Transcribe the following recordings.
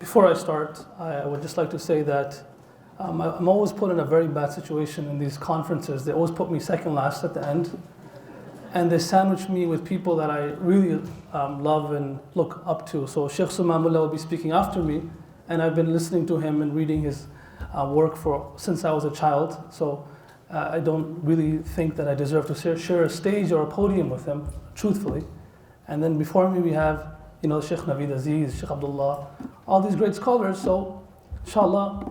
Before I start, I would just like to say that I'm always put in a very bad situation in these conferences. They always put me second last at the end. And they sandwich me with people that I really love and look up to. So Sheikh Sumamullah will be speaking after me, and I've been listening to him and reading his work since I was a child. So I don't really think that I deserve to share a stage or a podium with him, truthfully. And then before me we have, Sheikh Naveed Aziz, Sheikh Abdullah, all these great scholars. So inshallah,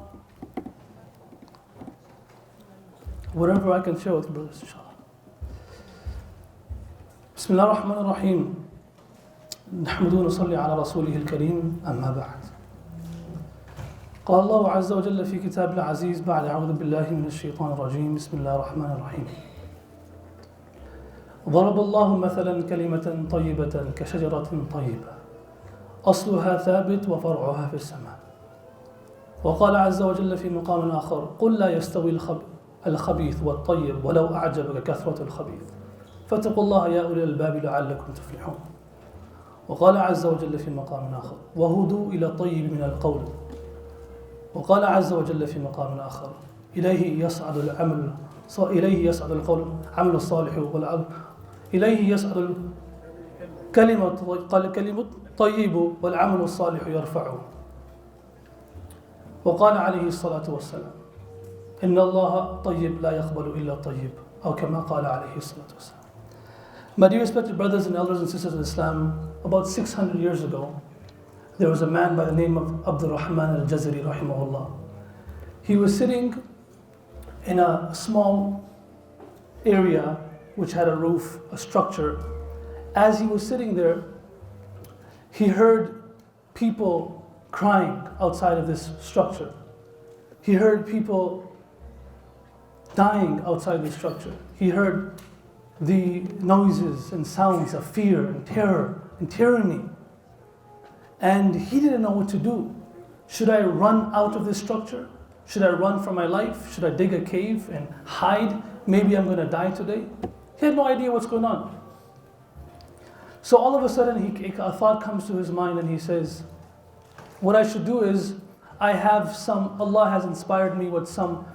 whatever I can share with you, brothers, inshallah. بسم الله الرحمن الرحيم نحمده ونصلي على رسوله الكريم أما بعد قال الله عز وجل في كتاب العزيز بعد أعوذ بالله من الشيطان الرجيم بسم الله الرحمن الرحيم ضرب الله مثلا كلمة طيبة كشجرة طيبة أصلها ثابت وفرعها في السماء وقال عز وجل في مقام آخر قل لا يستوي الخبيث والطيب ولو أعجبك كثرة الخبيث فاتقوا الله يا أولي الألباب لعلكم تفلحون وقال عز وجل في مقام آخر وهدوا إلى الطيب من القول وقال عز وجل في مقام آخر إليه يصعد القول عمل الصالح والعمل إليه يصعد الكلمة الطيب والعمل الصالح يرفعه وقال عليه الصلاة والسلام إن الله طيب لا يقبل إلا طيب أو كما قال عليه الصلاة والسلام. My dear respected brothers and elders and sisters of Islam, about 600 years ago, there was a man by the name of Abdul Rahman al-Jazari, rahimahullah. He was sitting in a small area which had a roof, a structure. As he was sitting there, he heard people crying outside of this structure. He heard people dying outside the structure. He heard the noises and sounds of fear and terror and tyranny. And he didn't know what to do. Should I run out of this structure? Should I run for my life? Should I dig a cave and hide? Maybe I'm going to die today. He had no idea what's going on. So all of a sudden a thought comes to his mind and he says, what I should do is, Allah has inspired me with some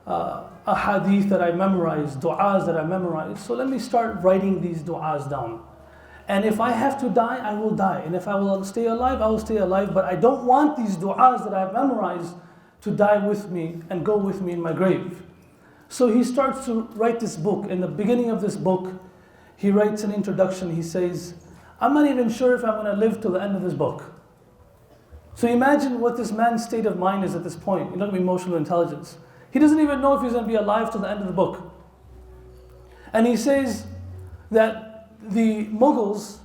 a hadith that I memorized, du'as that I memorized. So let me start writing these du'as down. And if I have to die, I will die. And if I will stay alive, I will stay alive. But I don't want these du'as that I have memorized to die with me and go with me in my grave. So he starts to write this book. In the beginning of this book, he writes an introduction. He says, I'm not even sure if I'm going to live till the end of this book. So imagine what this man's state of mind is at this point. You're talking emotional intelligence. He doesn't even know if he's going to be alive till the end of the book. And he says that the Mughals,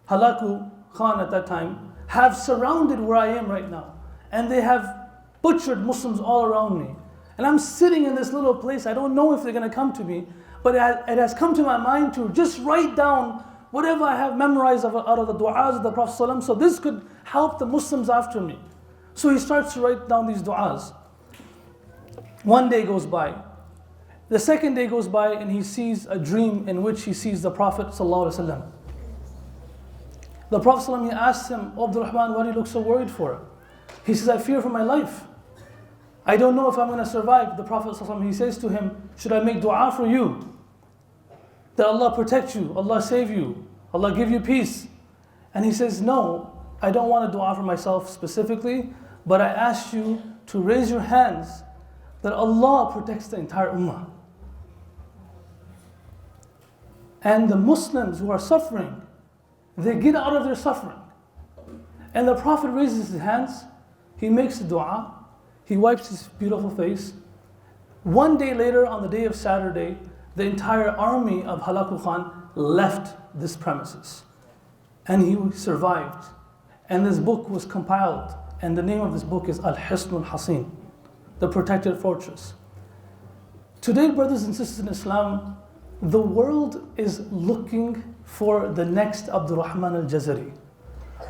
Halaku Khan at that time, have surrounded where I am right now. And they have butchered Muslims all around me. And I'm sitting in this little place. I don't know if they're going to come to me. But it has come to my mind to just write down whatever I have memorized out of the du'as of the Prophet ﷺ, so this could help the Muslims after me. So he starts to write down these du'as. One day goes by. The second day goes by and he sees a dream in which he sees the Prophet ﷺ. The Prophet ﷺ, he asks him, oh, Abdul Rahman, why do you look so worried for? He says, I fear for my life. I don't know if I'm going to survive. The Prophet ﷺ, he says to him, should I make dua for you? That Allah protect you, Allah save you, Allah give you peace. And he says, no, I don't want to dua for myself specifically, but I ask you to raise your hands that Allah protects the entire ummah. And the Muslims who are suffering, they get out of their suffering. And the Prophet raises his hands, he makes a dua, he wipes his beautiful face. One day later, on the day of Saturday, the entire army of Halaku Khan left this premises. And he survived. And this book was compiled. And the name of this book is Al-Hisnul Hasin, the protected fortress. Today, brothers and sisters in Islam, the world is looking for the next Abdul Rahman al-Jazari.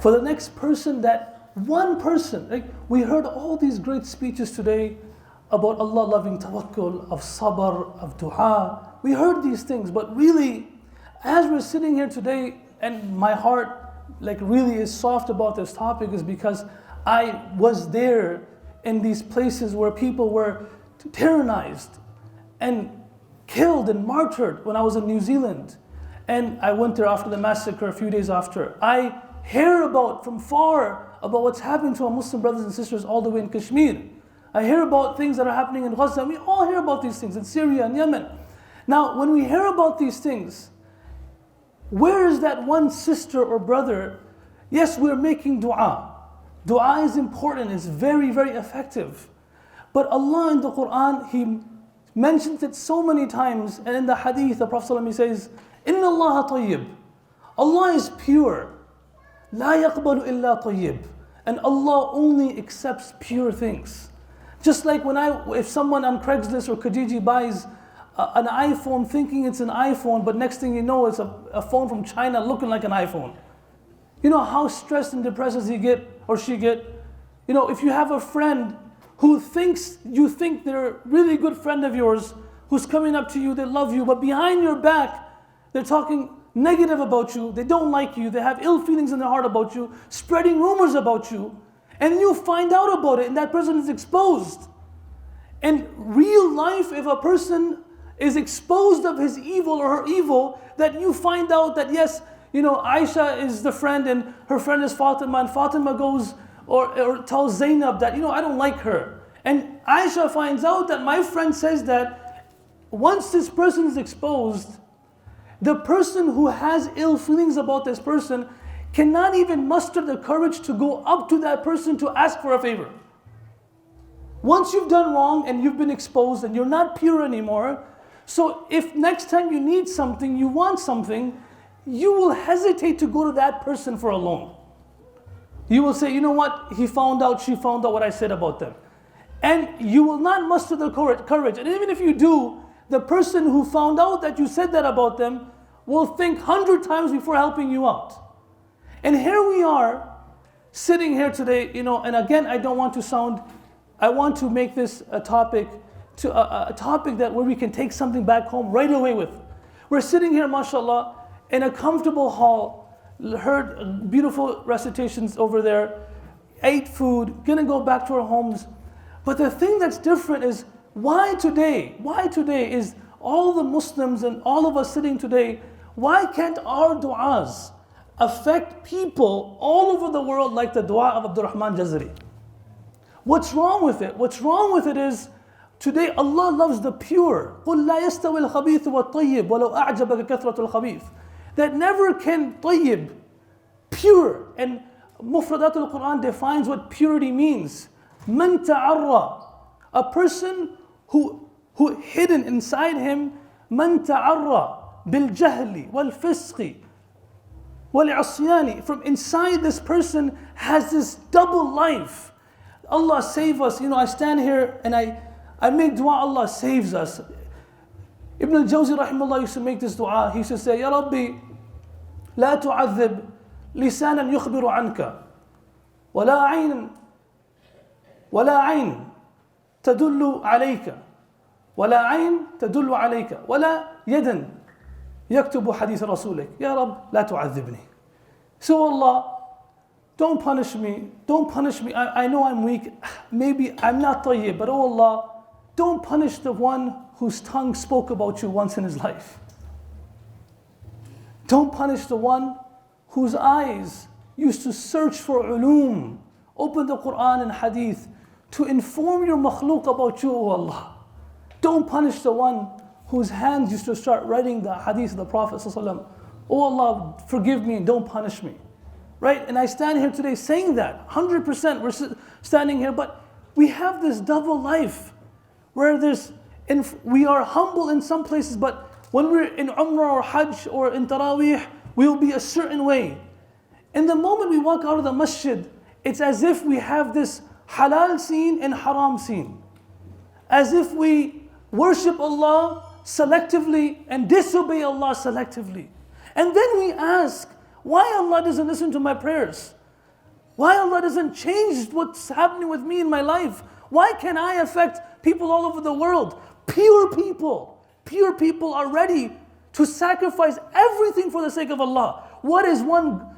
For the next person, that one person. Like we heard all these great speeches today about Allah loving tawakkul, of sabr, of dua. We heard these things, but really, as we're sitting here today, and my heart really is soft about this topic, is because I was there in these places where people were tyrannized and killed and martyred when I was in New Zealand. And I went there after the massacre, a few days after. I hear about from far about what's happening to our Muslim brothers and sisters all the way in Kashmir. I hear about things that are happening in Gaza. We all hear about these things in Syria and Yemen. Now, when we hear about these things, where is that one sister or brother? Yes, we're making dua. Dua is important, it's very, very effective. But Allah in the Quran, He mentions it so many times, and in the hadith, the Prophet ﷺ says, Inna Allah tayyib. Allah is pure. La yaqbalu illa tayyib. And Allah only accepts pure things. Just like if someone on Craigslist or Kijiji buys an iPhone thinking it's an iPhone, but next thing you know it's a phone from China looking like an iPhone. You know how stressed and depressed does he get or she get? You know, if you have a friend who thinks you think they're a really good friend of yours, who's coming up to you, they love you, but behind your back, they're talking negative about you, they don't like you, they have ill feelings in their heart about you, spreading rumors about you, and you find out about it and that person is exposed. In real life, if a person is exposed of his evil or her evil, that you find out that yes, you know, Aisha is the friend and her friend is Fatima, and Fatima goes or tells Zainab that, you know, I don't like her. And Aisha finds out that my friend says that once this person is exposed, the person who has ill feelings about this person cannot even muster the courage to go up to that person to ask for a favor. Once you've done wrong and you've been exposed and you're not pure anymore, so if next time you need something, you want something, you will hesitate to go to that person for a loan. You will say, you know what, he found out, she found out what I said about them. And you will not muster the courage. And even if you do, the person who found out that you said that about them will think 100 times before helping you out. And here we are, sitting here today, you know, and again, I want to make this a topic, a topic that where we can take something back home right away with. We're sitting here, mashallah, in a comfortable hall, heard beautiful recitations over there, ate food, gonna go back to our homes. But the thing that's different is, why today is all the Muslims and all of us sitting today, why can't our du'as affect people all over the world like the dua of Abdul Rahman Jazari? What's wrong with it? What's wrong with it is, today Allah loves the pure. قُلْ لَا يَسْتَوِي الْخَبِيثُ وَالطَّيِّبُ وَلَوْ أَعْجَبَكَ كَثْرَةُ الْخَبِيثِ. That never can tayyib, pure. And Mufradatul Quran defines what purity means. Man ta'arra, a person who hidden inside him, man ta'arra bil jahli wal fisqi wal asyani. From inside this person has this double life. Allah save us. You know, I stand here and I make dua, Allah saves us. Ibn al-Jawzi rahimahullah used to make this dua. He used to say, Ya Rabbi, لا تعذب لسانا يخبر عنك ولا عين تدل عليك ولا يدا يكتب حديث رسولك يا رب لا تعذبني. So Allah, don't punish me. I know I'm weak. Maybe I'm not tayyib, but oh Allah, don't punish the one whose tongue spoke about you once in his life. Don't punish the one whose eyes used to search for ulum, open the Quran and Hadith to inform your makhluk about you, O Allah. Don't punish the one whose hands used to start writing the Hadith of the Prophet ﷺ. Oh Allah, forgive me and don't punish me. Right? And I stand here today saying that, 100%. We're standing here, but we have this double life where we are humble in some places, but when we're in Umrah or Hajj or in Taraweeh, we will be a certain way. And the moment we walk out of the masjid, it's as if we have this halal scene and haram scene. As if we worship Allah selectively and disobey Allah selectively. And then we ask, why Allah doesn't listen to my prayers? Why Allah doesn't change what's happening with me in my life? Why can't I affect people all over the world? Pure people are ready to sacrifice everything for the sake of Allah. What is one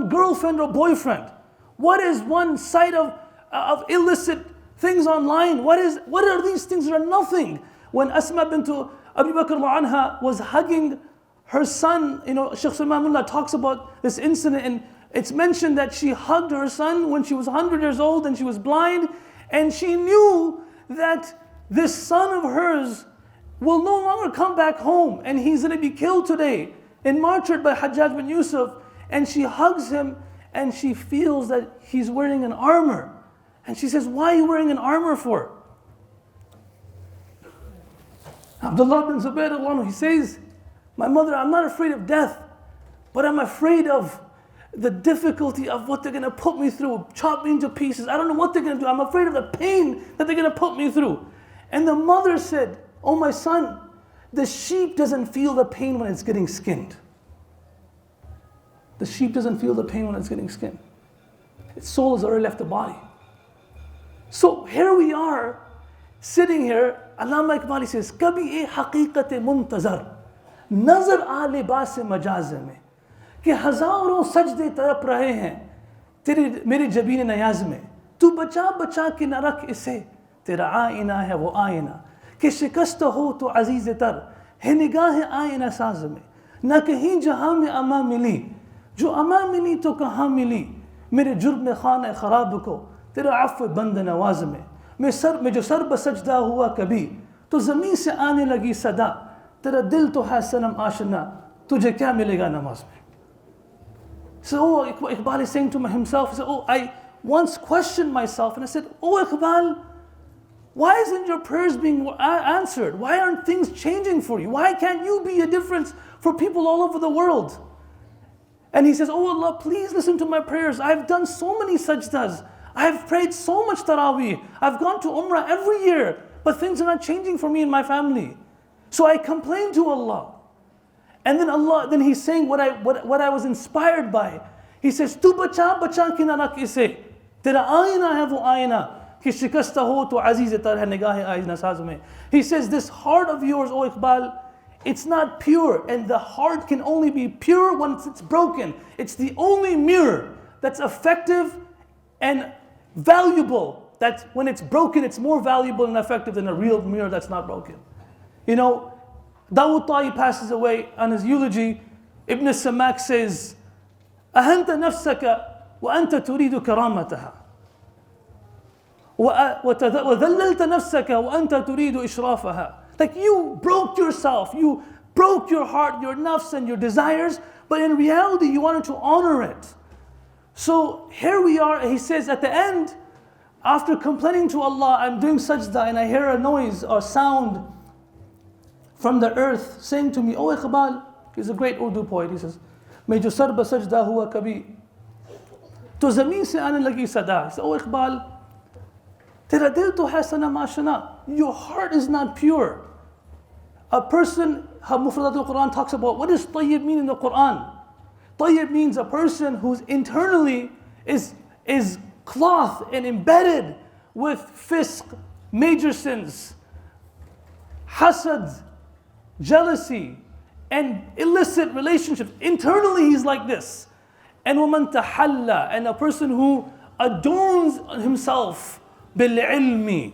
girlfriend or boyfriend? What is one site of illicit things online? What are these things that are nothing? When Asma bint Abu Bakr anha was hugging her son, Shaykh Sulaiman Mullah talks about this incident, and it's mentioned that she hugged her son when she was 100 years old and she was blind, and she knew that this son of hers will no longer come back home and he's going to be killed today and martyred by Hajjaj bin Yusuf. And she hugs him and she feels that he's wearing an armor. And she says, why are you wearing an armor for? Abdullah bin Zubayr, he says, my mother, I'm not afraid of death, but I'm afraid of the difficulty of what they're going to put me through, chop me into pieces. I don't know what they're going to do. I'm afraid of the pain that they're going to put me through. And the mother said, oh my son, the sheep doesn't feel the pain when it's getting skinned. The sheep doesn't feel the pain when it's getting skinned. Its soul has already left the body. So here we are, sitting here, Allama Iqbali says, Kabi e haqiqat muntazar, nazar a libas majaz mein, कि हजारों सजदे तड़प रहे हैं तेरे मेरे जबीन नयाज में, तू बचा बचा के न रख इसे, तेरा आईना है वो आईना, कि शिकस्त हो तो अजीज तर है निगाह आईना साज में, न कहीं जहां में अमा मिली, जो अमा मिली तो कहाँ मिली, मेरे जुर्म खाना खराब को तेरा अफ़्व बंद नवाज में, मैं जो सर बसजदा हुआ कभी, तो ज़मीन से आने लगी सदा, तेरा दिल तो है सनम आशना, तुझे क्या मिलेगा नमाज में. So Iqbal is saying to himself, he said, I once questioned myself and I said, Iqbal, why isn't your prayers being answered? Why aren't things changing for you? Why can't you be a difference for people all over the world? And he says, oh Allah, please listen to my prayers. I've done so many sajdas. I've prayed so much taraweeh. I've gone to Umrah every year, but things are not changing for me and my family. So I complain to Allah. And then he's saying what I was inspired by. He says, Tu bacha bacha ki na rak ise, tera aina hai wo aina, ki shikasta ho to aziz tar hai nigahe aina saz mein. He says, this heart of yours, O Iqbal, it's not pure, and the heart can only be pure once it's broken. It's the only mirror that's effective and valuable, that when it's broken, it's more valuable and effective than a real mirror that's not broken. Dawood Ta'i passes away. On his eulogy, Ibn Samak says, أهنت نفسك وأنت تريد كرامتها وذللت نفسك وأنت تريد إشرافها. Like you broke yourself, you broke your heart, your nafs and your desires, but in reality you wanted to honor it. So here we are, he says at the end, after complaining to Allah, I'm doing sajda and I hear a noise or sound from the earth saying to me, Oh Iqbal, he's a great Urdu poet, he says, मैं जो sir बसजदा हुआ कभी तो ज़मीन से आने लगी सदा. He says, Oh Iqbal, तेरा दिल तो है सनम आशना. Your heart is not pure. A person, how Mufradatul Quran talks about, what does tayyib mean in the Quran? Tayyib means a person who's internally is clothed and embedded with fisq, major sins, hasad, jealousy, and illicit relationships. Internally he's like this. And وَمَنْ تَحَلَّى, and a person who adorns himself بِالْعِلْمِ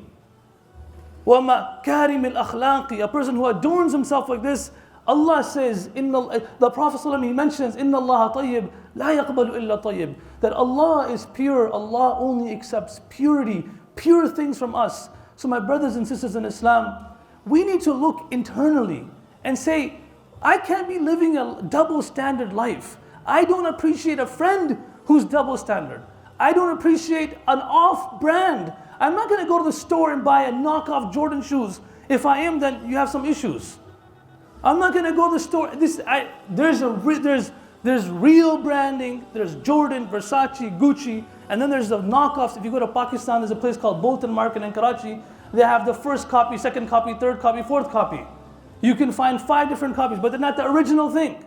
وَمَكَارِمِ الْأَخْلَاقِ, a person who adorns himself like this. Allah says, the Prophet ﷺ, he mentions, إِنَّ اللَّهَ طَيِّبٌ لَا يَقْبَلُ إِلَّا طَيِّبٌ, that Allah is pure, Allah only accepts purity, pure things from us. So my brothers and sisters in Islam, we need to look internally and say, I can't be living a double standard life. I don't appreciate a friend who's double standard. I don't appreciate an off brand. I'm not going to go to the store and buy a knockoff Jordan shoes. If I am, then you have some issues. I'm not going to go to the store. There's real branding. There's Jordan, Versace, Gucci, and then there's the knockoffs. If you go to Pakistan, there's a place called Bolton Market in Karachi. They have the first copy, second copy, third copy, fourth copy. You can find 5 different copies, but they're not the original thing.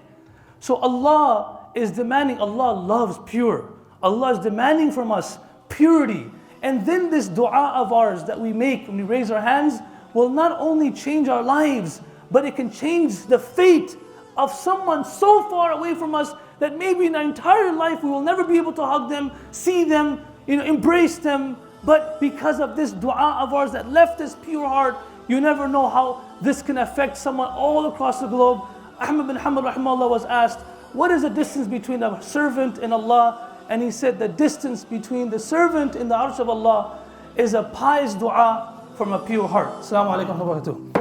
So Allah is demanding, Allah loves pure. Allah is demanding from us purity. And then this dua of ours that we make when we raise our hands will not only change our lives, but it can change the fate of someone so far away from us that maybe in our entire life we will never be able to hug them, see them, embrace them. But because of this dua of ours that left this pure heart, you never know how this can affect someone all across the globe. Ahmad bin Hanbal rahimahullah was asked, what is the distance between a servant and Allah? And he said the distance between the servant and the arsh of Allah is a pious dua from a pure heart. Assalamu alaikum wa rahmatullahi.